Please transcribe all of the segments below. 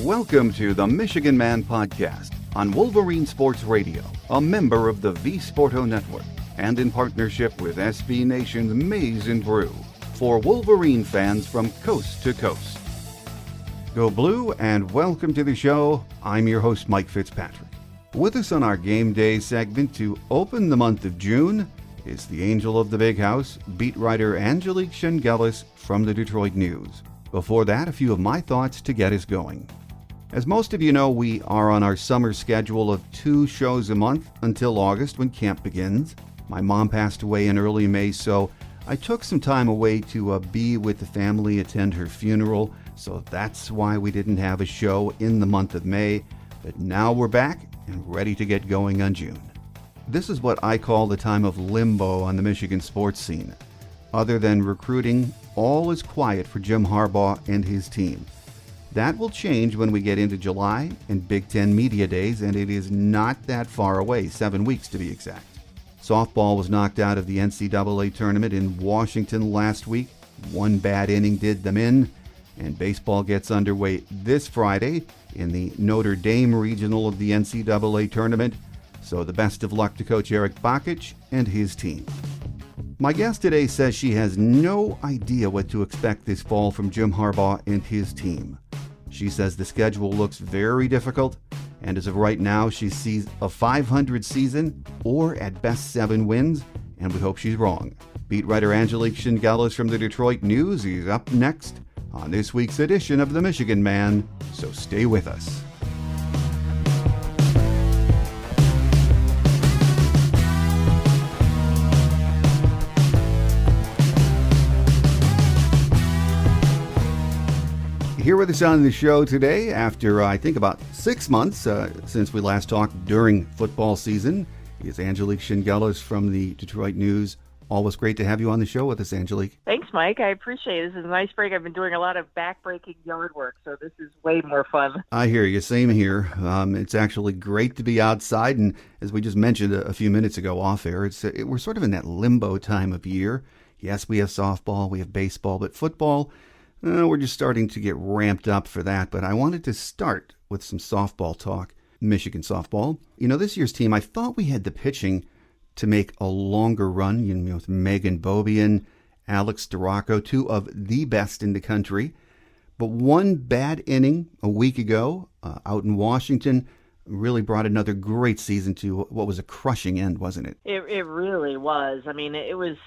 Welcome to the Michigan Man Podcast on Wolverine Sports Radio, a member of the V Sporto Network, and in partnership with SB Nation's Maize and Brew, for Wolverine fans from coast to coast. Go Blue, and welcome to the show. I'm your host, Mike Fitzpatrick. With us on our Game Day segment to open the month of June is the angel of the big house, beat writer Angelique Chengelis from the Detroit News. Before that, a few of my thoughts to get us going. As most of you know, we are on our summer schedule of 2 shows a month until August when camp begins. My mom passed away in early May, so I took some time away to be with the family, attend her funeral, so that's why we didn't have a show in the month of May. But now we're back and ready to get going on June. This is what I call the time of limbo on the Michigan sports scene. Other than recruiting, all is quiet for Jim Harbaugh and his team. That will change when we get into July and Big Ten Media Days, and it is not that far away, 7 weeks to be exact. Softball was knocked out of the NCAA tournament in Washington last week. One bad inning did them in, and baseball gets underway this Friday in the Notre Dame regional of the NCAA tournament. So the best of luck to Coach Eric Bakich and his team. My guest today says she has no idea what to expect this fall from Jim Harbaugh and his team. She says the schedule looks very difficult, and as of right now, she sees a 500 season or at best 7 wins, and we hope she's wrong. Beat writer Angelique Chengelis from the Detroit News is up next on this week's edition of The Michigan Man, so stay with us. Here with us on the show today, after I think about 6 months since we last talked during football season, is Angelique Chengelis from the Detroit News. Always great to have you on the show with us, Angelique. Thanks, Mike. I appreciate it. This is a nice break. I've been doing a lot of back-breaking yard work, so this is way more fun. I hear you. Same here. It's actually great to be outside, and as we just mentioned a few minutes ago off air, we're sort of in that limbo time of year. Yes, we have softball, we have baseball, but football, we're just starting to get ramped up for that. But I wanted to start with some softball talk, Michigan softball. You know, this year's team, I thought we had the pitching to make a longer run, you know, with Megan Bobian, Alex Storako, 2 of the best in the country. But one bad inning a week ago out in Washington really brought another great season to what was a crushing end, wasn't it? It really was. I mean, it was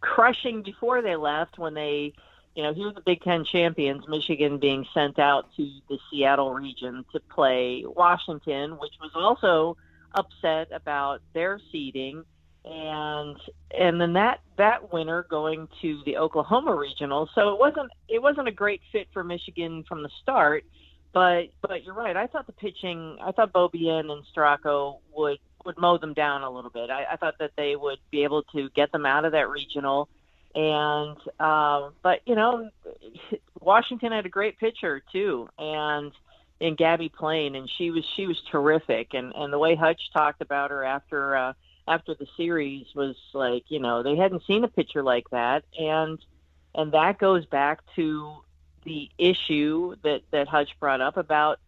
crushing before they left when they, you know, here are the Big Ten champions, Michigan being sent out to the Seattle region to play Washington, which was also upset about their seeding, and then that winner going to the Oklahoma regional. So it wasn't a great fit for Michigan from the start, but you're right. I thought Bobian and Storako would mow them down a little bit. I thought that they would be able to get them out of that regional. And but you know, Washington had a great pitcher too, and in Gabby Plain, and she was terrific. And the way Hutch talked about her after the series was like, you know, they hadn't seen a pitcher like that, and that goes back to the issue that Hutch brought up about,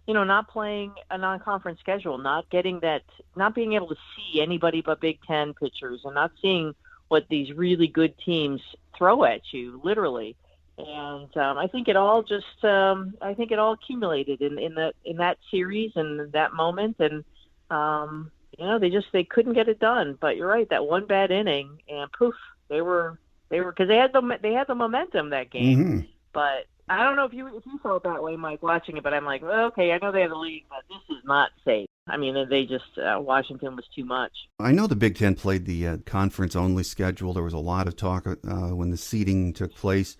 you know, not playing a non-conference schedule, not being able to see anybody but Big Ten pitchers, and not seeing what these really good teams throw at you, literally. And I think it all accumulated in that series and that moment, and you know, they couldn't get it done. But you're right, that one bad inning, and poof, they were because they had the momentum that game. Mm-hmm. But I don't know if you felt that way, Mike, watching it. But I'm like, well, okay, I know they have the lead, but this is not safe. I mean, they just Washington was too much. I know the Big Ten played the conference-only schedule. There was a lot of talk when the seeding took place.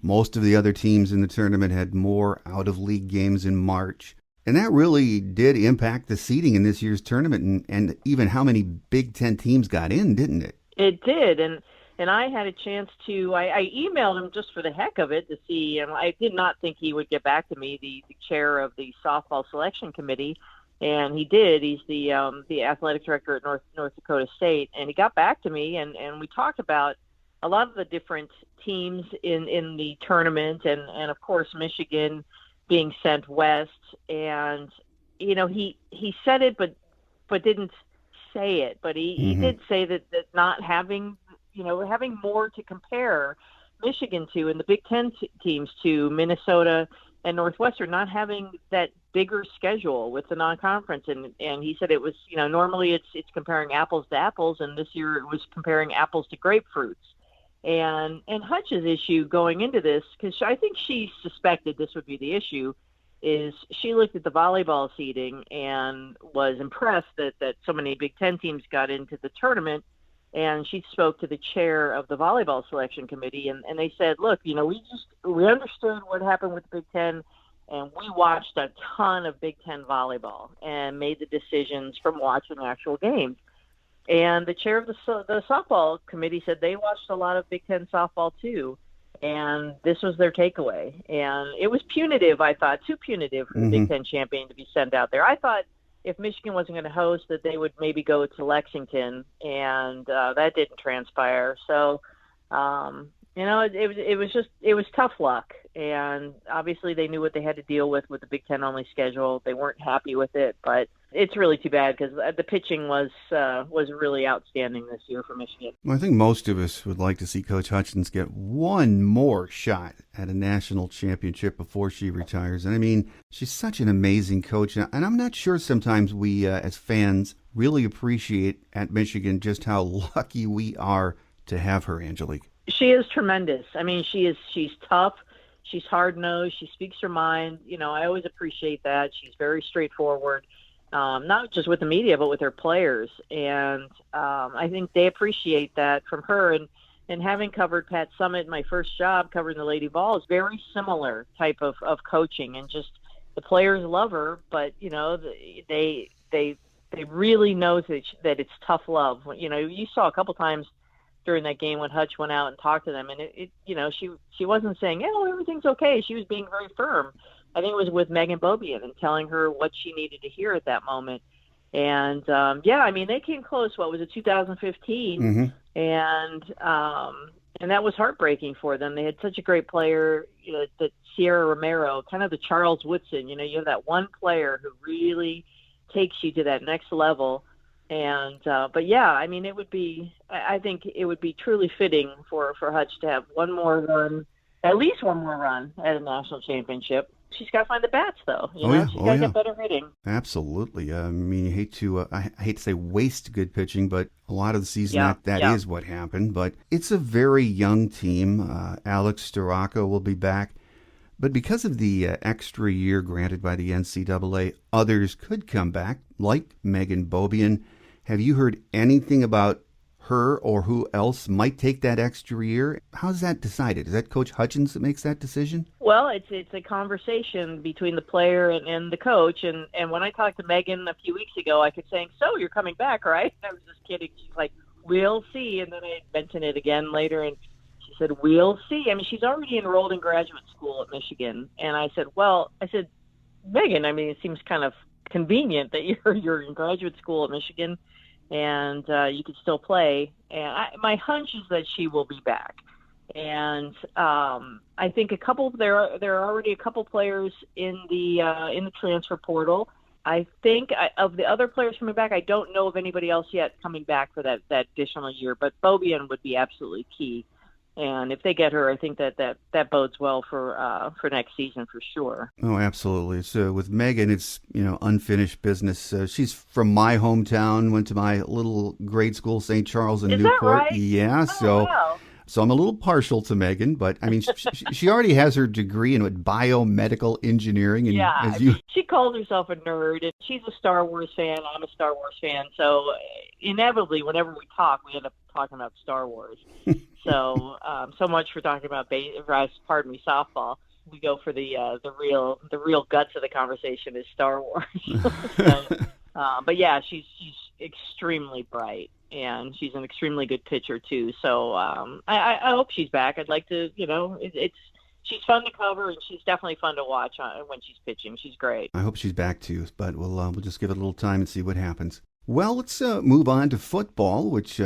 Most of the other teams in the tournament had more out-of-league games in March. And that really did impact the seeding in this year's tournament and even how many Big Ten teams got in, didn't it? It did, and I had a chance to, I emailed him just for the heck of it to see, and I did not think he would get back to me, the chair of the softball selection committee. And he did. He's the athletic director at North Dakota State, and he got back to me, and we talked about a lot of the different teams in the tournament, and of course Michigan being sent west. And, he said it, but didn't say it. But he did say that not having, having more to compare Michigan to and the Big Ten teams to, Minnesota and Northwestern, not having that bigger schedule with the non-conference. And he said it was, normally it's comparing apples to apples, and this year it was comparing apples to grapefruits. And Hutch's issue going into this, because I think she suspected this would be the issue, is she looked at the volleyball seeding and was impressed that so many Big Ten teams got into the tournament. And she spoke to the chair of the volleyball selection committee, and they said, look, we understood what happened with the Big Ten, and we watched a ton of Big Ten volleyball and made the decisions from watching actual games. And the chair of the softball committee said they watched a lot of Big Ten softball too, and this was their takeaway. And it was punitive, I thought, too punitive for the Big Ten champion to be sent out there. I thought if Michigan wasn't going to host, that they would maybe go to Lexington, and that didn't transpire. So, it was tough luck, and obviously they knew what they had to deal with the Big Ten only schedule. They weren't happy with it, but it's really too bad because the pitching was really outstanding this year for Michigan. Well, I think most of us would like to see Coach Hutchins get one more shot at a national championship before she retires. And I mean, she's such an amazing coach, and I'm not sure sometimes we as fans really appreciate at Michigan just how lucky we are to have her, Angelique. She is tremendous. I mean, she's tough. She's hard-nosed. She speaks her mind. I always appreciate that. She's very straightforward. Not just with the media, but with her players. And I think they appreciate that from her. And having covered Pat Summitt, my first job covering the Lady Vol, is very similar type of coaching. And just the players love her, but, they really know that it's tough love. You saw a couple times during that game when Hutch went out and talked to them. And she wasn't saying, everything's okay. She was being very firm. I think it was with Megan Bobian and telling her what she needed to hear at that moment. And, they came close. What was it, 2015? And that was heartbreaking for them. They had such a great player, that Sierra Romero, kind of the Charles Woodson. You have that one player who really takes you to that next level. And, it would be, I think it would be truly fitting for Hutch to have one more run, at least one more run at a national championship. She's got to find the bats, though. She's got to get better hitting. Absolutely. I mean, I hate to say waste good pitching, but a lot of the season that is what happened. But it's a very young team. Alex Storako will be back. But because of the extra year granted by the NCAA, others could come back, like Megan Bobian. Have you heard anything about her or who else might take that extra year? How's that decided? Is that Coach Hutchins that makes that decision? Well, it's a conversation between the player and the coach. And when I talked to Megan a few weeks ago, I kept saying, so you're coming back, right? And I was just kidding. She's like, we'll see. And then I mentioned it again later, and she said, we'll see. I mean, she's already enrolled in graduate school at Michigan. And I said, Megan, I mean, it seems kind of convenient that you're in graduate school at Michigan and you could still play. And my hunch is that she will be back. And I think there are already a couple players in the transfer portal. I think of the other players coming back, I don't know of anybody else yet coming back for that additional year. But Bobian would be absolutely key. And if they get her, I think that bodes well for next season for sure. Oh, absolutely. So with Megan, it's unfinished business. She's from my hometown. Went to my little grade school, St. Charles in Newport. That right? Yeah. Wow. So I'm a little partial to Megan, but I mean, she already has her degree in biomedical engineering. And she calls herself a nerd, and she's a Star Wars fan. I'm a Star Wars fan. So inevitably, whenever we talk, we end up talking about Star Wars. So much for talking about softball. We go for the real guts of the conversation is Star Wars. But yeah, she's extremely bright. And she's an extremely good pitcher too. So I hope she's back. I'd like to, she's fun to cover, and she's definitely fun to watch when she's pitching. She's great. I hope she's back too, but we'll just give it a little time and see what happens. Well, let's move on to football, which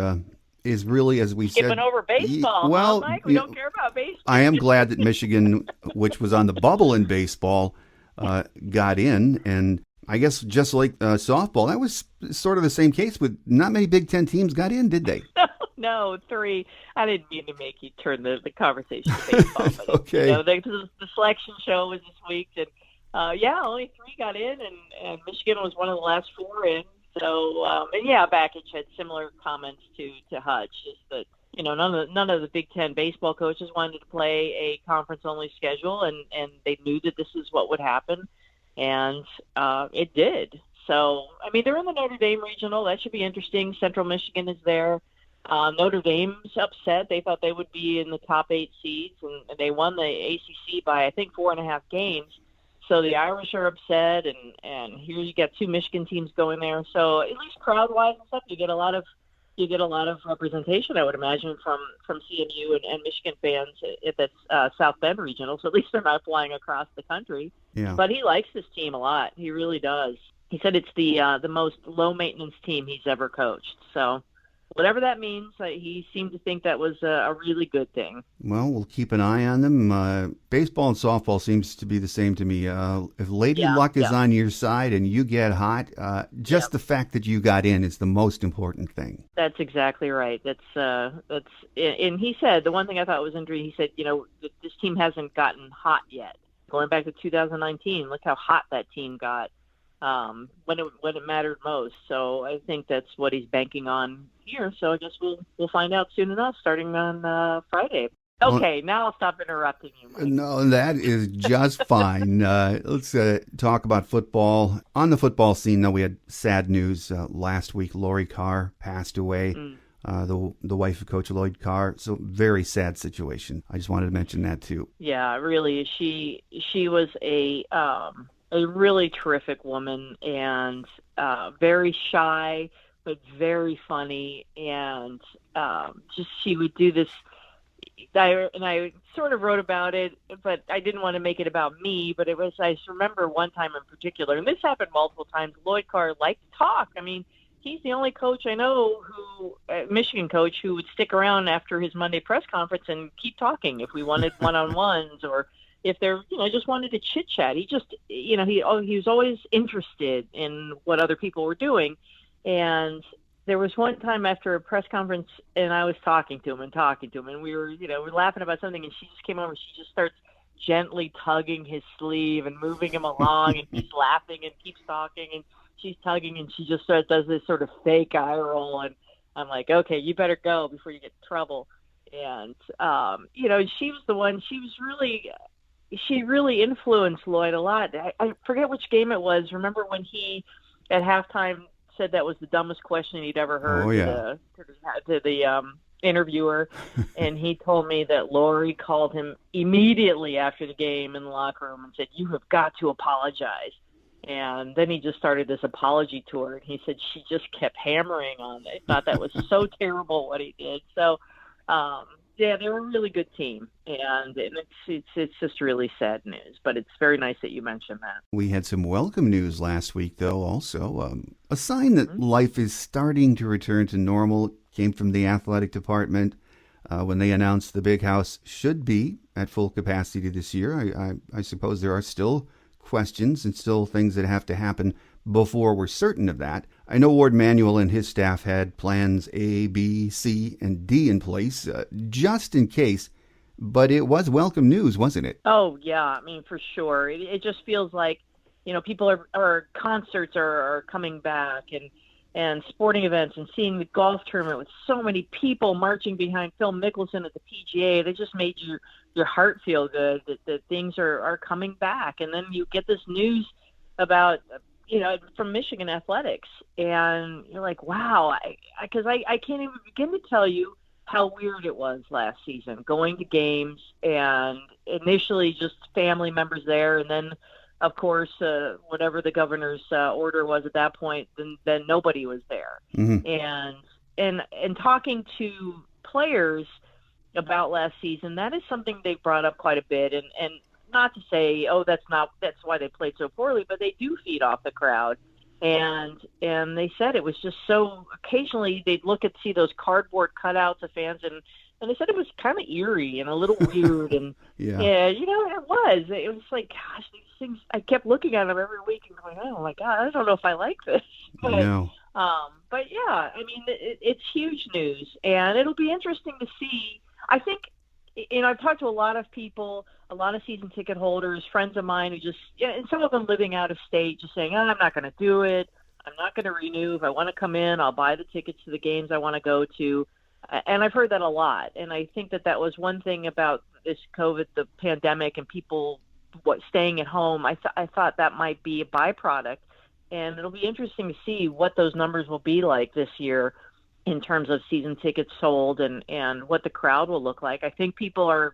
is really, as we said, skipping over baseball. Well, Mike, we don't care about baseball. I am glad that Michigan, which was on the bubble in baseball, got in. And I guess just like softball, that was sort of the same case with not many Big Ten teams got in, did they? No, 3. I didn't mean to make you turn the conversation to baseball. But Okay. The selection show was this week, and only 3 got in, and Michigan was one of the last 4 in. So, Bakich had similar comments to Hutch, just that none of the Big Ten baseball coaches wanted to play a conference-only schedule, and they knew that this is what would happen, and it did. So, I mean, they're in the Notre Dame regional. That should be interesting. Central Michigan is there. Notre Dame's upset. They thought they would be in the top 8 seeds, and they won the ACC by, I think, 4.5 games. So the Irish are upset, and here you got 2 Michigan teams going there. So at least crowd-wise and stuff, you get a lot of representation, I would imagine, from CMU and Michigan fans at the South Bend regional. So at least they're not flying across the country. Yeah. But he likes this team a lot. He really does. He said it's the most low-maintenance team he's ever coached. So whatever that means, he seemed to think that was a really good thing. Well, we'll keep an eye on them. Baseball and softball seems to be the same to me. If Lady Luck is on your side and you get hot, just the fact that you got in is the most important thing. That's exactly right. And he said, the one thing I thought was interesting, he said, this team hasn't gotten hot yet. Going back to 2019, look how hot that team got when it mattered most. So I think that's what he's banking on here. So I guess we'll find out soon enough, starting on Friday. Okay, now I'll stop interrupting you, Mike. No, that is just fine. Let's talk about football. On the football scene, though, we had sad news last week. Lori Carr passed away, the wife of Coach Lloyd Carr. So very sad situation. I just wanted to mention that too. Yeah, really. She was a really terrific woman, and very shy, but very funny, and just she would do this. I sort of wrote about it, but I didn't want to make it about me. But I just remember one time in particular, and this happened multiple times. Lloyd Carr liked to talk. I mean, he's the only coach I know Michigan coach, who would stick around after his Monday press conference and keep talking if we wanted one-on-ones or if they're, just wanted to chit chat. He just, he was always interested in what other people were doing. And there was one time after a press conference, and I was talking to him, and we were, we're laughing about something, and she just came over, and she just starts gently tugging his sleeve and moving him along, and he's laughing and keeps talking, and she's tugging, and she just does this sort of fake eye roll, and I'm like, okay, you better go before you get in trouble. And, she was the one, she really influenced Lloyd a lot. I forget which game it was. Remember when he, at halftime, said that was the dumbest question he'd ever heard to the interviewer, and he told me that Lori called him immediately after the game in the locker room and said, "You have got to apologize." And then he just started this apology tour, and he said she just kept hammering on it. Thought that was so terrible what he did. So, they're a really good team, and it's just really sad news. But it's very nice that you mentioned that. We had some welcome news last week, though, also. A sign that life is starting to return to normal came from the athletic department when they announced the Big House should be at full capacity this year. I suppose there are still questions and still things that have to happen before we're certain of that. I know Ward Manuel and his staff had plans A, B, C, and D in place just in case, but it was welcome news, wasn't it? Oh, yeah. I mean, for sure. It just feels like, people are concerts are coming back and sporting events, and seeing the golf tournament with so many people marching behind Phil Mickelson at the PGA. They just made your heart feel good that things are coming back. And then you get this news about from Michigan athletics, and you're like, wow, because I can't even begin to tell you how weird it was last season, going to games, and initially just family members there, and then, of course, whatever the governor's order was at that point, then nobody was there. Mm-hmm. And talking to players about last season, that is something they brought up quite a bit, and not to say, that's why they played so poorly, but they do feed off the crowd. And they said it was just so, occasionally they'd see those cardboard cutouts of fans, and they said it was kind of eerie and a little weird. And it was like, gosh, these things, I kept looking at them every week and going, oh my God, I don't know if I like this. No. But yeah, I mean, it's huge news, and it'll be interesting to see. I think, I've talked to a lot of people, a lot of season ticket holders, friends of mine who just, and some of them living out of state, just saying, I'm not going to do it. I'm not going to renew. If I want to come in, I'll buy the tickets to the games I want to go to. And I've heard that a lot. And I think that was one thing about this COVID, the pandemic, and people staying at home. I thought that might be a byproduct. And it'll be interesting to see what those numbers will be like this year in terms of season tickets sold and what the crowd will look like. I think people are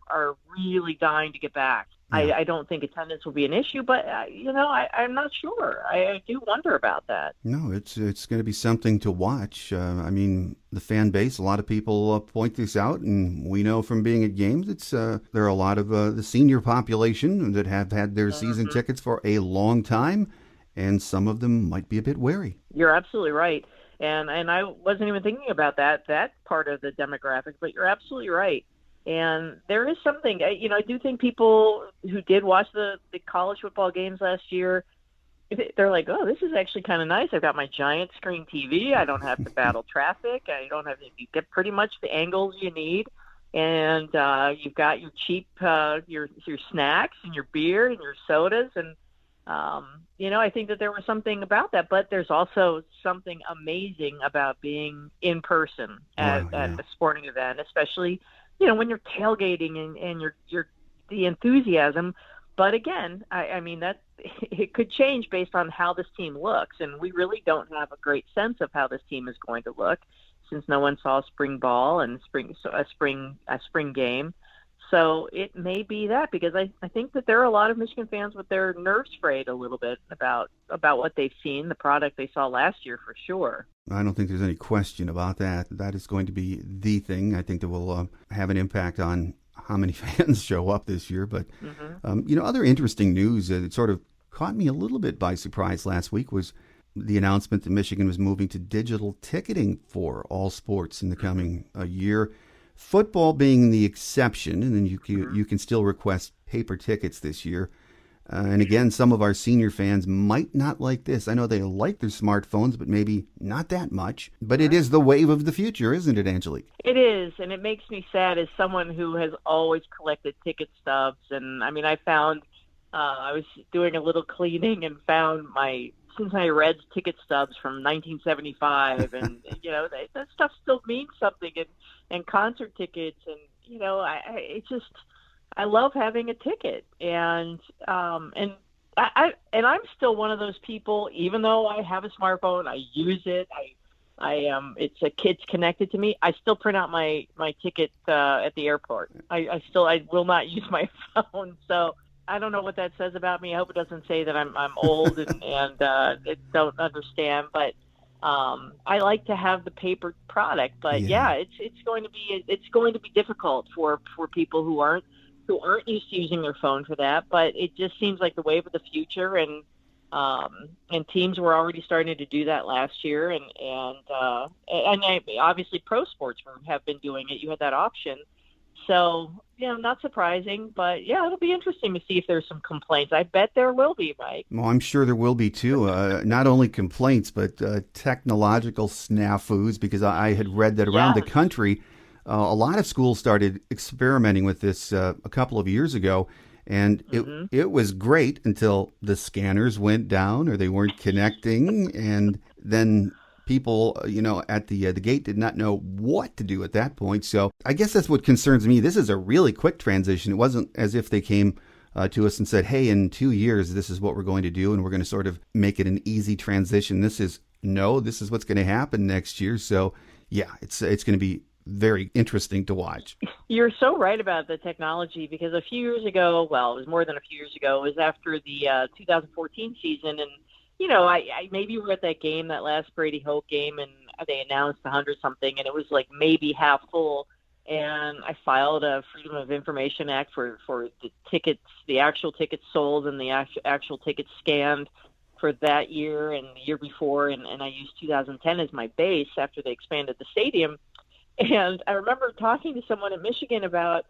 really dying to get back. Yeah. I don't think attendance will be an issue, but, I'm not sure. I do wonder about that. No, it's going to be something to watch. I mean, the fan base, a lot of people point this out, and we know from being at games, there are a lot of the senior population that have had their season tickets for a long time, and some of them might be a bit wary. You're absolutely right. And I wasn't even thinking about that part of the demographic, but you're absolutely right. And there is something, I do think people who did watch the college football games last year, they're like, oh, this is actually kind of nice. I've got my giant screen TV. I don't have to battle traffic. You get pretty much the angles you need. And you've got your cheap, your snacks and your beer and your sodas. And, I think that there was something about that, but there's also something amazing about being in person at a sporting event, especially, when you're tailgating and you're the enthusiasm. But again, I mean, that it could change based on how this team looks. And we really don't have a great sense of how this team is going to look since no one saw spring ball and a spring game. So it may be that, because I think that there are a lot of Michigan fans with their nerves frayed a little bit about what they've seen, the product they saw last year for sure. I don't think there's any question about that. That is going to be the thing. I think that will have an impact on how many fans show up this year. But, other interesting news that sort of caught me a little bit by surprise last week was the announcement that Michigan was moving to digital ticketing for all sports in the coming year. Football being the exception, and then you can still request paper tickets this year. And again, some of our senior fans might not like this. I know they like their smartphones, but maybe not that much. But it is the wave of the future, isn't it, Angelique? It is, and it makes me sad as someone who has always collected ticket stubs. And, I mean, I found I was doing a little cleaning and found my Cincinnati Reds ticket stubs from 1975, and that stuff still means something, and concert tickets, and I love having a ticket, and I'm still one of those people. Even though I have a smartphone, I use it. It's connected to me. I still print out my ticket at the airport. I will not use my phone. So I don't know what that says about me. I hope it doesn't say that I'm old and don't understand. But I like to have the paper product. But it's going to be difficult for people who aren't used to using their phone for that. But it just seems like the wave of the future, and teams were already starting to do that last year, and obviously pro sports have been doing it. You had that option. So, not surprising, but it'll be interesting to see if there's some complaints. I bet there will be, Mike. Well, I'm sure there will be too. Not only complaints, but technological snafus, because I had read that around the country, a lot of schools started experimenting with this a couple of years ago, and it was great until the scanners went down or they weren't connecting, and then people, at the gate did not know what to do at that point. So I guess that's what concerns me. This is a really quick transition. It wasn't as if they came to us and said, hey, in 2 years, this is what we're going to do, and we're going to sort of make it an easy transition. This is what's going to happen next year. So, it's going to be very interesting to watch. You're so right about the technology, because a few years ago, well, it was more than a few years ago, it was after the 2014 season, and I maybe we were at that game, that last Brady Hoke game, and they announced 100-something, and it was like maybe half full. And I filed a Freedom of Information Act for the tickets, the actual tickets sold and the actual tickets scanned for that year and the year before. And I used 2010 as my base after they expanded the stadium. And I remember talking to someone at Michigan about,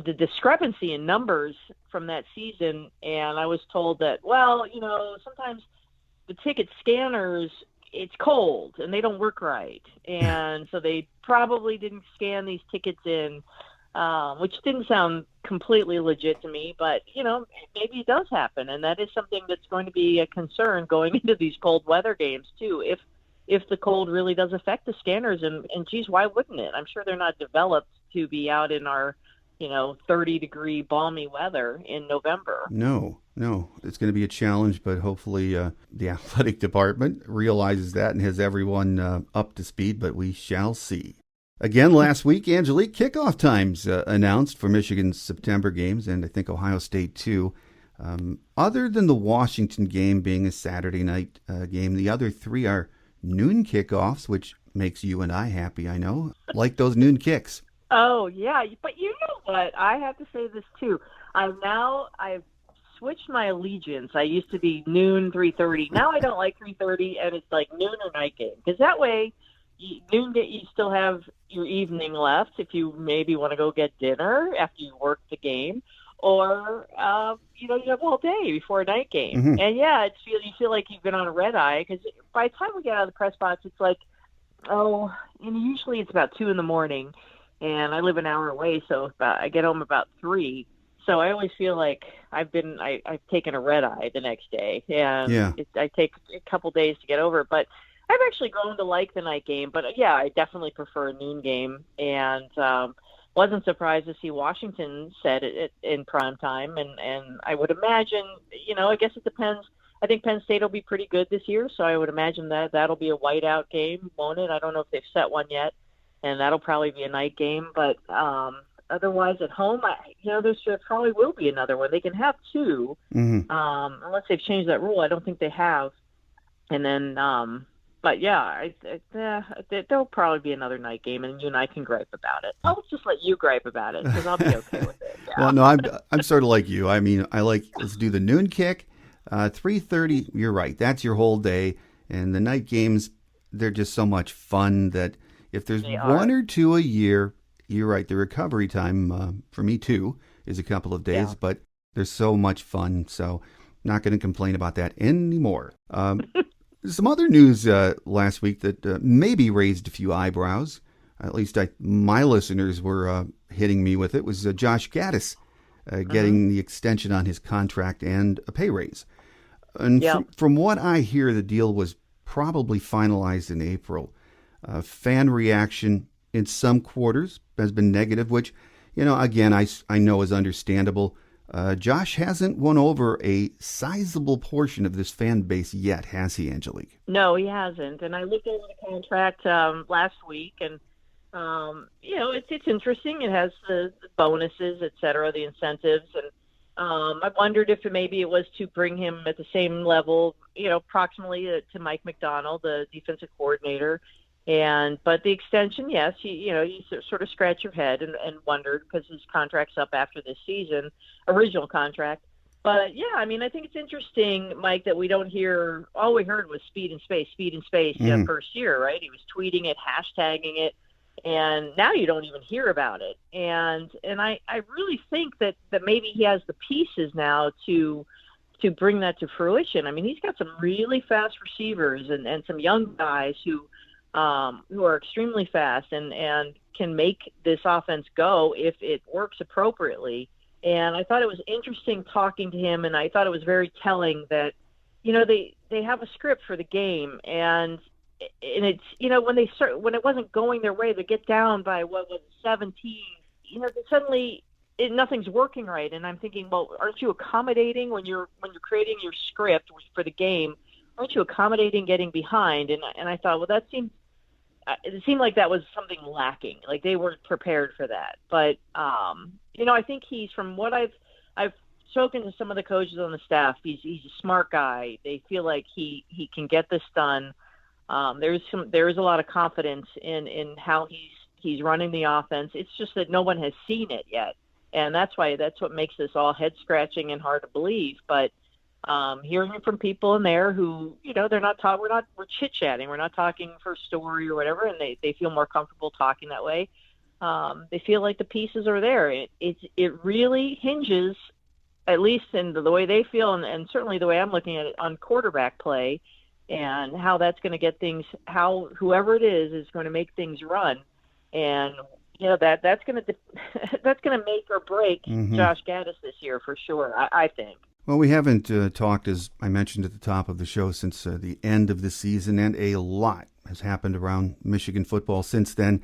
the discrepancy in numbers from that season. And I was told that, well, sometimes the ticket scanners, it's cold and they don't work right. And so they probably didn't scan these tickets in, which didn't sound completely legit to me, but maybe it does happen. And that is something that's going to be a concern going into these cold weather games too. If the cold really does affect the scanners, and geez, why wouldn't it? I'm sure they're not developed to be out in our 30-degree balmy weather in November. No, it's going to be a challenge, but hopefully the athletic department realizes that and has everyone up to speed, but we shall see. Again, last week, Angelique, kickoff times announced for Michigan's September games, and I think Ohio State too. Other than the Washington game being a Saturday night game, the other three are noon kickoffs, which makes you and I happy, I know. Like those noon kicks. Oh, yeah. But you know what? I have to say this, too. I've switched my allegiance. I used to be noon, 3:30. Now I don't like 3:30, and it's like noon or night game. Because that way, noon, you still have your evening left if you maybe want to go get dinner after you work the game. Or, you have all day before a night game. Mm-hmm. And, yeah, you feel like you've been on a red eye. Because by the time we get out of the press box, it's like, usually it's about 2 in the morning. And I live an hour away, so I get home about 3. So I always feel like I've taken a red eye the next day, and I take a couple days to get over it. But I've actually grown to like the night game. But yeah, I definitely prefer a noon game, and wasn't surprised to see Washington set it in prime time. And I would imagine, I guess it depends. I think Penn State will be pretty good this year, so I would imagine that'll be a whiteout game, won't it? I don't know if they've set one yet. And that'll probably be a night game. But otherwise at home, there probably will be another one. They can have 2, unless they've changed that rule. I don't think they have. And then, but yeah, there'll probably be another night game, and you and I can gripe about it. I'll just let you gripe about it, because I'll be okay with it. Yeah. Well, no, I'm sort of like you. I mean, let's do the noon kick, 3:30. You're right. That's your whole day. And the night games, they're just so much fun that if there's one or two a year, you're right. The recovery time for me too is a couple of days, but they're so much fun. So not going to complain about that anymore. Some other news last week that maybe raised a few eyebrows. At least my listeners were hitting me with it. Was Josh Gaddis getting the extension on his contract and a pay raise. And from what I hear, the deal was probably finalized in April. Fan reaction in some quarters has been negative, which, again, I know is understandable. Josh hasn't won over a sizable portion of this fan base yet, has he, Angelique? No, he hasn't. And I looked over the contract last week, and, it's interesting. It has the bonuses, et cetera, the incentives. And I wondered if maybe it was to bring him at the same level, approximately to Mike McDonald, the defensive coordinator. But the extension, yes, you sort of scratch your head and wondered, because his contract's up after this season, original contract. But yeah, I mean, I think it's interesting, Mike, that we don't hear. All we heard was speed and space, first year, right? He was tweeting it, hashtagging it, and now you don't even hear about it. And I really think that maybe he has the pieces now to bring that to fruition. I mean, he's got some really fast receivers and some young guys who are extremely fast and can make this offense go if it works appropriately. And I thought it was interesting talking to him, and I thought it was very telling that, they have a script for the game, and it's, when it wasn't going their way, they get down by 17, suddenly nothing's working right. And I'm thinking, well, aren't you accommodating when you're creating your script for the game? Aren't you accommodating getting behind? And I thought, well, it seemed like that was something lacking. Like they weren't prepared for that. But, I think from what I've spoken to some of the coaches on the staff, he's a smart guy. They feel like he can get this done. There is a lot of confidence in how he's running the offense. It's just that no one has seen it yet. And that's what makes this all head scratching and hard to believe. But, hearing it from people in there who, we're chit chatting. We're not talking for story or whatever. And they feel more comfortable talking that way. They feel like the pieces are there. It really hinges, at least in the way they feel, and certainly the way I'm looking at it, on quarterback play and how that's going to get things, how whoever it is going to make things run. And that's going to that's going to make or break Josh Gaddis this year for sure, I think. Well, we haven't talked, as I mentioned at the top of the show, since the end of the season, and a lot has happened around Michigan football since then.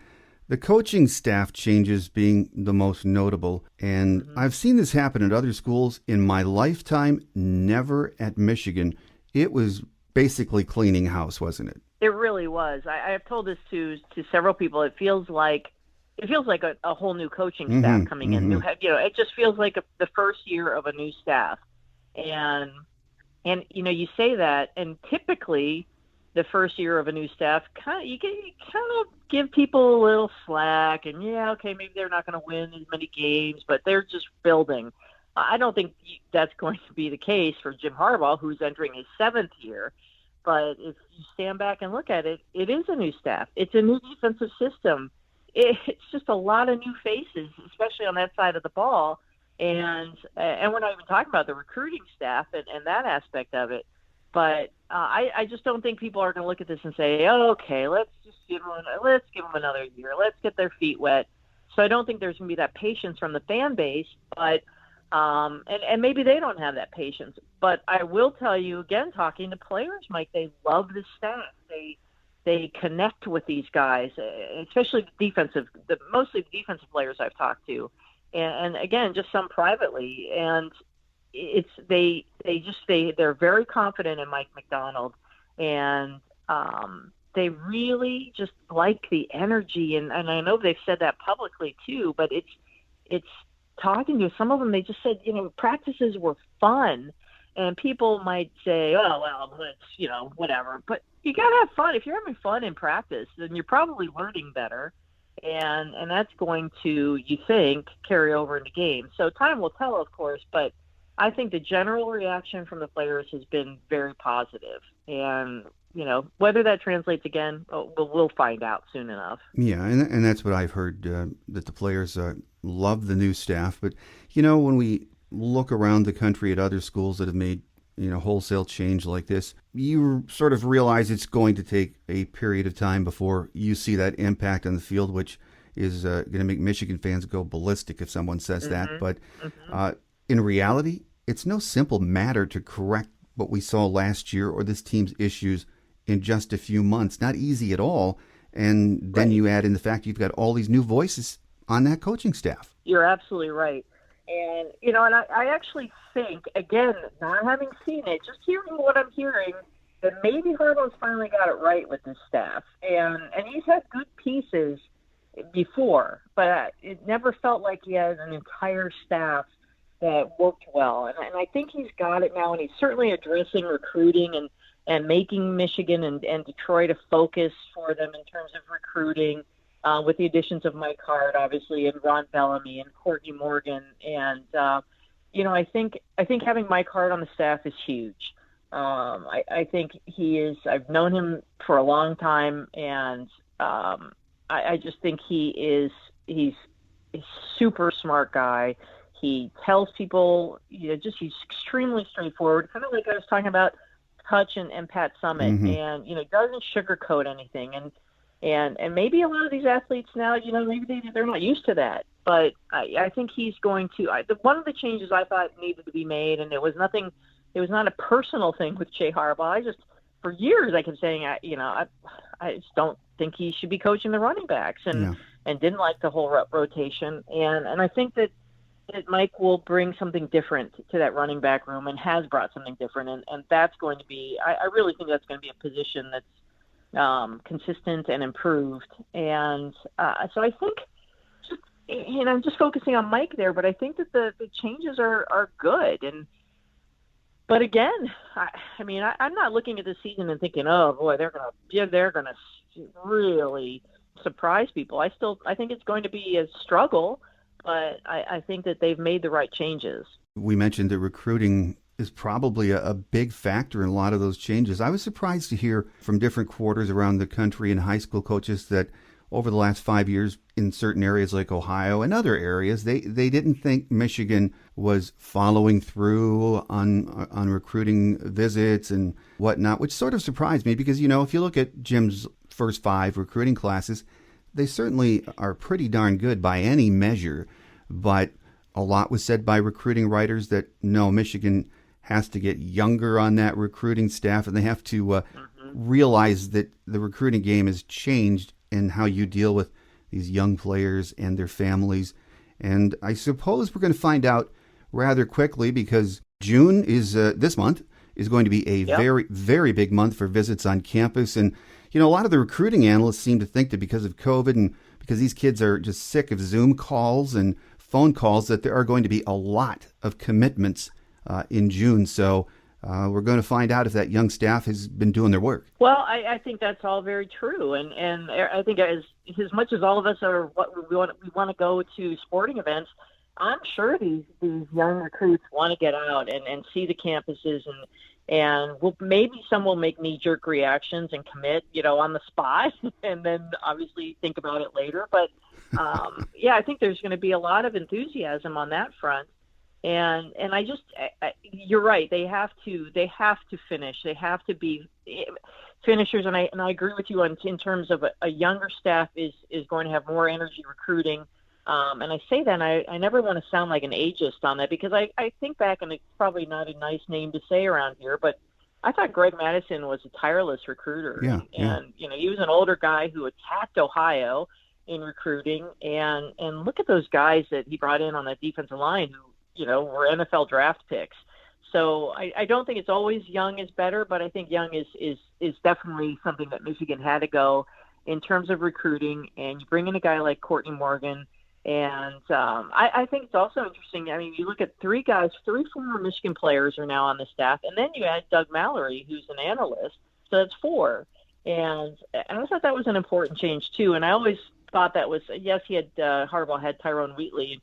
The coaching staff changes being the most notable, and I've seen this happen at other schools in my lifetime, never at Michigan. It was basically cleaning house, wasn't it? It really was. I've told this to several people. It feels like a whole new coaching staff coming in. It just feels like the first year of a new staff. And you say that, and typically the first year of a new staff, you kind of give people a little slack, and maybe they're not going to win as many games, but they're just building. I don't think that's going to be the case for Jim Harbaugh, who's entering his 7th year. But if you stand back and look at it, it is a new staff. It's a new defensive system. It's just a lot of new faces, especially on that side of the ball. And we're not even talking about the recruiting staff and that aspect of it. But I just don't think people are going to look at this and say, oh, okay, let's give them another year. Let's get their feet wet. So I don't think there's going to be that patience from the fan base. But and maybe they don't have that patience. But I will tell you, again, talking to players, Mike, they love the staff. They connect with these guys, especially mostly the defensive players I've talked to. And again, just some privately, and they're very confident in Mike McDonald, and they really just like the energy, and I know they've said that publicly too. But it's talking to some of them, they just said practices were fun, and people might say, oh well, it's whatever, but you gotta have fun. If you're having fun in practice, then you're probably learning better. And that's going to, you think, carry over into games. So time will tell, of course, but I think the general reaction from the players has been very positive. And, whether that translates again, we'll find out soon enough. Yeah, and that's what I've heard, that the players love the new staff. But, when we look around the country at other schools that have made wholesale change like this, you sort of realize it's going to take a period of time before you see that impact on the field, which is going to make Michigan fans go ballistic if someone says that. But in reality, it's no simple matter to correct what we saw last year or this team's issues in just a few months. Not easy at all. And then you add in the fact you've got all these new voices on that coaching staff. You're absolutely right. And, and I actually think, again, not having seen it, just hearing what I'm hearing, that maybe Harbaugh's finally got it right with this staff. And he's had good pieces before, but it never felt like he has an entire staff that worked well. And I think he's got it now, and he's certainly addressing recruiting and making Michigan and Detroit a focus for them in terms of recruiting. With the additions of Mike Hart, obviously, and Ron Bellamy and Courtney Morgan. And, I think having Mike Hart on the staff is huge. I think he is, I've known him for a long time, and I just think he's a super smart guy. He tells people, he's extremely straightforward, kind of like I was talking about Hutch and Pat Summitt, and, doesn't sugarcoat anything. And maybe a lot of these athletes now, maybe they're not used to that. But I think he's going to. One of the changes I thought needed to be made, and it was not a personal thing with Jay Harbaugh. For years I kept saying, I just don't think he should be coaching the running backs, and didn't like the whole rotation. And I think that Mike will bring something different to that running back room, and has brought something different. And that's going to be. I really think that's going to be a position that's consistent and improved. And so I think, I'm just focusing on Mike there, but I think that the changes are good. But again, I'm not looking at the season and thinking, oh boy, they're gonna really surprise people. I think it's going to be a struggle, but I think that they've made the right changes. We mentioned that recruiting is probably a big factor in a lot of those changes. I was surprised to hear from different quarters around the country and high school coaches that over the last 5 years, in certain areas like Ohio and other areas, they didn't think Michigan was following through on recruiting visits and whatnot, which sort of surprised me because, if you look at Jim's first 5 recruiting classes, they certainly are pretty darn good by any measure. But a lot was said by recruiting writers that, no, Michigan has to get younger on that recruiting staff, and they have to realize that the recruiting game has changed in how you deal with these young players and their families. And I suppose we're going to find out rather quickly because June is this month is going to be a very, very big month for visits on campus. And, a lot of the recruiting analysts seem to think that because of COVID and because these kids are just sick of Zoom calls and phone calls, that there are going to be a lot of commitments in June. So we're going to find out if that young staff has been doing their work. Well, I think that's all very true. And I think as much as all of us are we want to go to sporting events, I'm sure these young recruits want to get out and see the campuses and maybe some will make knee-jerk reactions and commit, on the spot and then obviously think about it later. But, I think there's going to be a lot of enthusiasm on that front. And you're right. They have to finish. They have to be finishers. And I agree with you in terms of a younger staff is going to have more energy recruiting. And I say that, and I never want to sound like an ageist on that because I think back, and it's probably not a nice name to say around here, but I thought Greg Madison was a tireless recruiter. And he was an older guy who attacked Ohio in recruiting. And look at those guys that he brought in on that defensive line who, were NFL draft picks. So I don't think it's always young is better, but I think young is definitely something that Michigan had to go in terms of recruiting. And you bring in a guy like Courtney Morgan. And I think it's also interesting. I mean, you look at 3 former Michigan players are now on the staff. And then you add Doug Mallory, who's an analyst. So that's 4. And I thought that was an important change, too. And I always thought that was, yes, Harbaugh had Tyrone Wheatley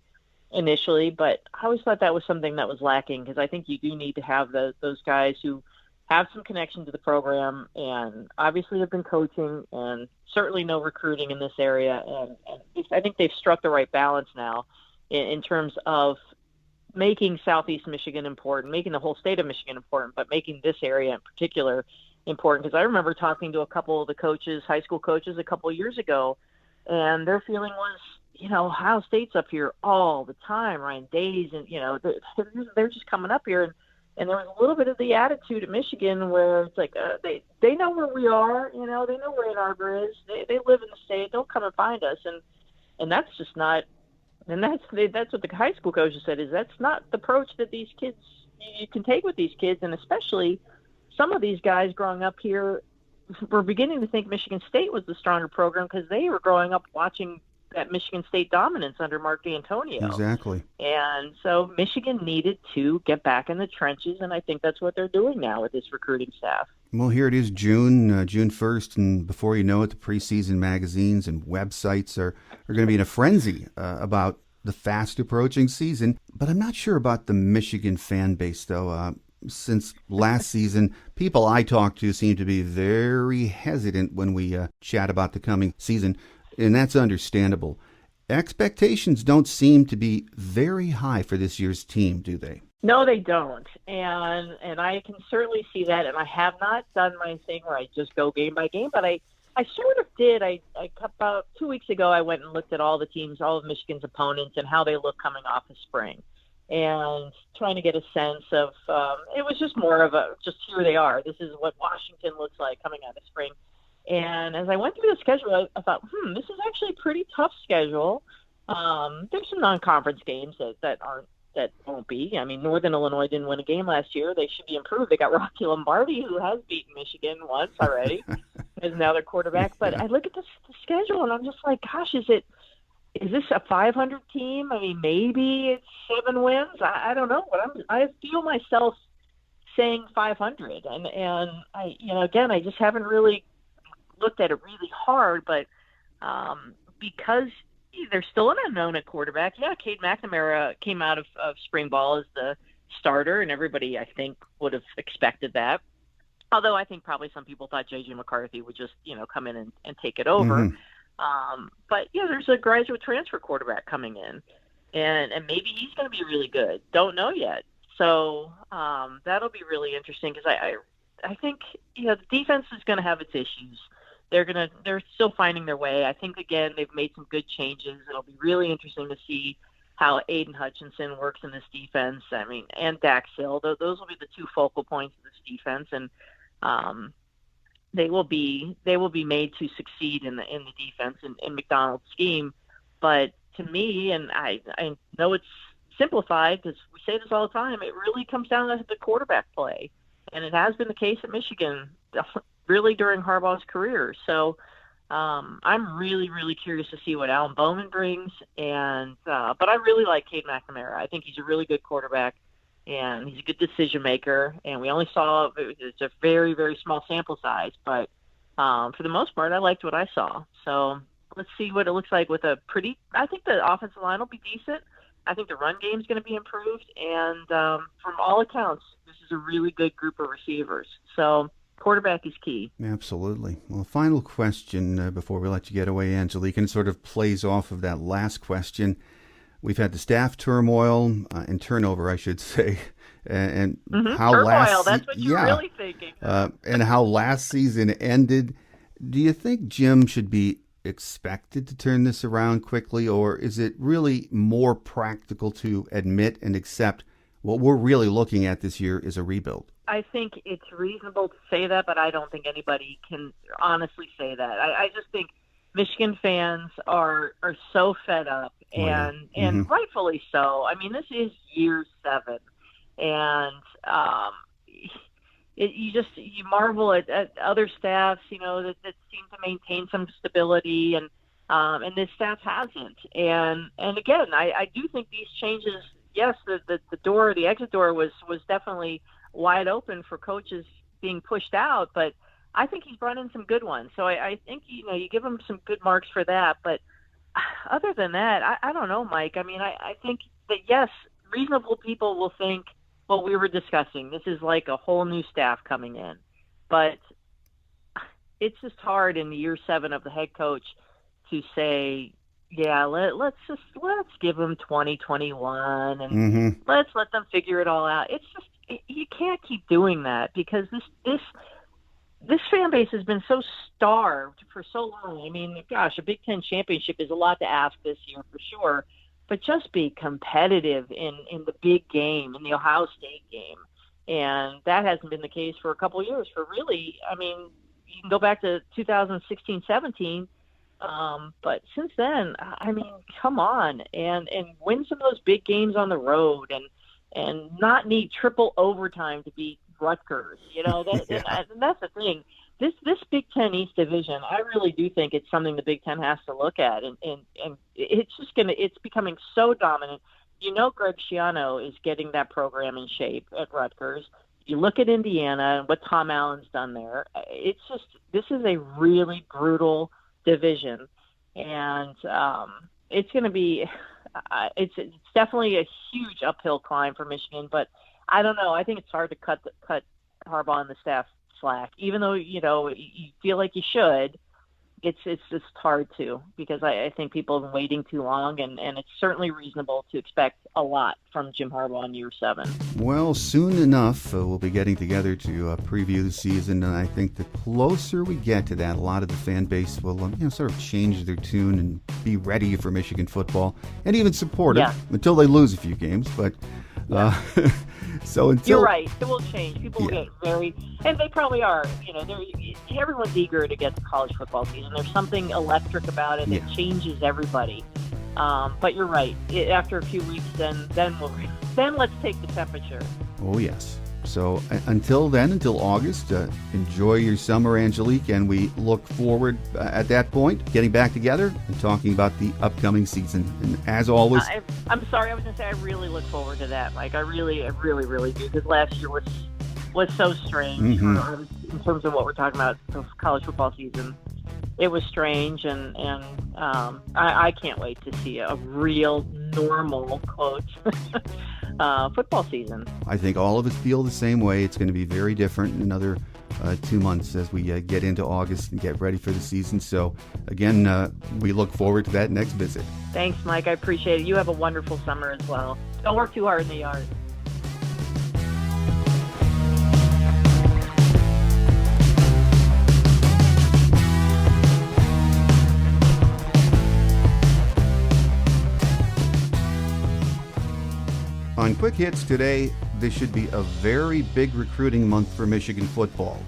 initially, but I always thought that was something that was lacking because I think you do need to have those guys who have some connection to the program and obviously have been coaching and certainly know recruiting in this area. And I think they've struck the right balance now in terms of making Southeast Michigan important, making the whole state of Michigan important, but making this area in particular important. Because I remember talking to a couple of the coaches, high school coaches, a couple of years ago, and their feeling was, Ohio State's up here all the time, Ryan Days, and, they're just coming up here. And there was a little bit of the attitude at Michigan where it's like, they know where we are, they know where Ann Arbor is. They live in the state. They'll come and find us. And that's just not, and that's what the high school coaches said, is that's not the approach that these kids, you can take with these kids. And especially some of these guys growing up here were beginning to think Michigan State was the stronger program because they were growing up watching that Michigan State dominance under Mark D'Antonio. Exactly. And so Michigan needed to get back in the trenches, and I think that's what they're doing now with this recruiting staff. Well, here it is, June 1st, and before you know it, the preseason magazines and websites are going to be in a frenzy about the fast approaching season. But I'm not sure about the Michigan fan base, though. Since last season, people I talk to seem to be very hesitant when we chat about the coming season. And that's understandable. Expectations don't seem to be very high for this year's team, do they? No, they don't. And I can certainly see that. And I have not done my thing where I just go game by game, but I sort of did. I about 2 weeks ago, I went and looked at all the teams, all of Michigan's opponents, and how they look coming off of spring. And trying to get a sense of, it was just more of just here they are. This is what Washington looks like coming out of spring. And as I went through the schedule, I thought, this is actually a pretty tough schedule. There's some non-conference games that won't be. I mean, Northern Illinois didn't win a game last year. They should be improved. They got Rocky Lombardi, who has beaten Michigan once already, is now their quarterback. But I look at the schedule, and I'm just like, gosh, is this a 500 team? I mean, maybe it's 7 wins. I don't know, but I feel myself saying 500. And I, again, I just haven't really looked at it really hard, but because there's still an unknown at quarterback. Yeah, Cade McNamara came out of spring ball as the starter, and everybody, I think, would have expected that. Although I think probably some people thought J.J. McCarthy would just, come in and take it over. But there's a graduate transfer quarterback coming in, and maybe he's going to be really good. Don't know yet. So that'll be really interesting because I think the defense is going to have its issues. They're still finding their way. I think again they've made some good changes. It'll be really interesting to see how Aiden Hutchinson works in this defense. I mean, and Dax Hill. Those will be the two focal points of this defense, and they will be made to succeed in the defense in McDonald's scheme. But to me, and I know it's simplified because we say this all the time, it really comes down to the quarterback play, and it has been the case at Michigan really during Harbaugh's career. So I'm really, really curious to see what Alan Bowman brings, and but I really like Cade McNamara. I think he's a really good quarterback, and he's a good decision maker. And we only saw it's a very, very small sample size, but for the most part, I liked what I saw. So let's see what it looks like with I think the offensive line will be decent. I think the run game is going to be improved, and from all accounts, this is a really good group of receivers. So quarterback is key. Absolutely. Well, final question before we let you get away, Angelique, and it sort of plays off of that last question. We've had the staff turmoil and turnover, I should say, and how turmoil. That's what you're really thinking. And how last season ended. Do you think Jim should be expected to turn this around quickly, or is it really more practical to admit and accept what we're really looking at this year is a rebuild? I think it's reasonable to say that, but I don't think anybody can honestly say that. I just think Michigan fans are so fed up, and rightfully so. I mean, this is year 7, and you marvel at other staffs, that seem to maintain some stability, and this staff hasn't. And again, I do think these changes. Yes, the exit door was definitely wide open for coaches being pushed out, but I think he's brought in some good ones. So I think you give him some good marks for that. But other than that, I don't know, Mike. I mean, I think that yes, reasonable people will think, well, we were discussing this is like a whole new staff coming in, but it's just hard in the year 7 of the head coach to say, yeah, let's give them 2021 and let's let them figure it all out. It's just you can't keep doing that because this fan base has been so starved for so long. I mean, gosh, a Big Ten championship is a lot to ask this year for sure, but just be competitive in the big game, in the Ohio State game, and that hasn't been the case for a couple of years. For really, I mean, you can go back to 2016-17. But since then, I mean, come on and win some of those big games on the road and not need triple overtime to beat Rutgers. And that's the thing. This Big Ten East division, I really do think it's something the Big Ten has to look at, and it's becoming so dominant. Greg Schiano is getting that program in shape at Rutgers. You look at Indiana and what Tom Allen's done there. This is a really brutal division, and it's going to be it's definitely a huge uphill climb for Michigan, but I don't know. I think it's hard to cut Harbaugh and the staff slack, even though you feel like you should. It's just hard to, because I think people have been waiting too long, and it's certainly reasonable to expect a lot from Jim Harbaugh in year 7. Well, soon enough, we'll be getting together to preview the season, and I think the closer we get to that, a lot of the fan base will sort of change their tune and be ready for Michigan football, and even support it until they lose a few games. But so until you're right, it will change. People will get very, and they probably are. Everyone's eager to get to college football season. There's something electric about it that changes everybody. But you're right. After a few weeks, then let's take the temperature. Oh yes. So until August, enjoy your summer, Angelique, and we look forward at that point getting back together and talking about the upcoming season. And as always, I'm sorry, I was going to say I really look forward to that, Mike. I really do, because last year was so strange in terms of what we're talking about, the college football season. it was strange, and I can't wait to see a real normal quote football season. I think all of us feel the same way. It's going to be very different in another 2 months as we get into August and get ready for the season. So again, we look forward to that next visit. Thanks, Mike. I appreciate it. You have a wonderful summer as well. Don't work too hard in the yard. On Quick Hits today, this should be a very big recruiting month for Michigan football.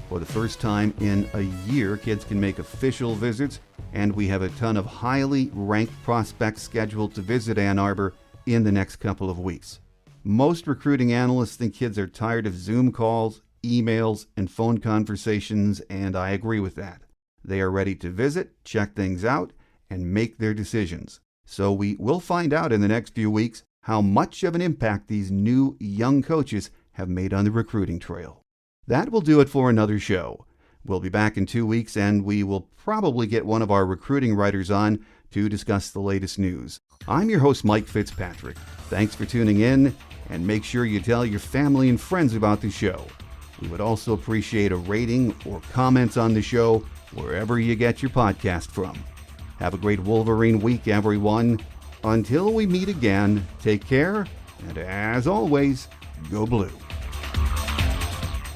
For the first time in a year, kids can make official visits, and we have a ton of highly ranked prospects scheduled to visit Ann Arbor in the next couple of weeks. Most recruiting analysts think kids are tired of Zoom calls, emails, and phone conversations, and I agree with that. They are ready to visit, check things out, and make their decisions. So we will find out in the next few weeks how much of an impact these new young coaches have made on the recruiting trail. That will do it for another show. We'll be back in 2 weeks, and we will probably get one of our recruiting writers on to discuss the latest news. I'm your host, Mike Fitzpatrick. Thanks for tuning in, and make sure you tell your family and friends about the show. We would also appreciate a rating or comments on the show wherever you get your podcast from. Have a great Wolverine week, everyone. Until we meet again, take care, and as always, go blue.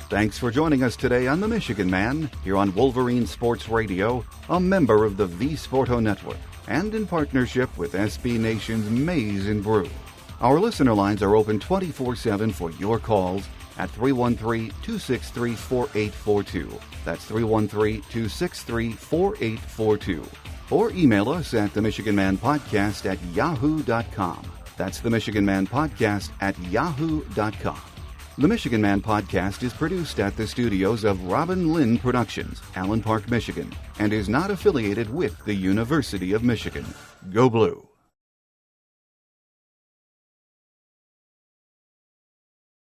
Thanks for joining us today on The Michigan Man, here on Wolverine Sports Radio, a member of the V Sporto Network, and in partnership with SB Nation's Maize and Brew. Our listener lines are open 24/7 for your calls at 313-263-4842. That's 313-263-4842. Or email us at themichiganmanpodcast@yahoo.com. That's themichiganmanpodcast@yahoo.com. The Michigan Man Podcast is produced at the studios of Robin Lynn Productions, Allen Park, Michigan, and is not affiliated with the University of Michigan. Go Blue!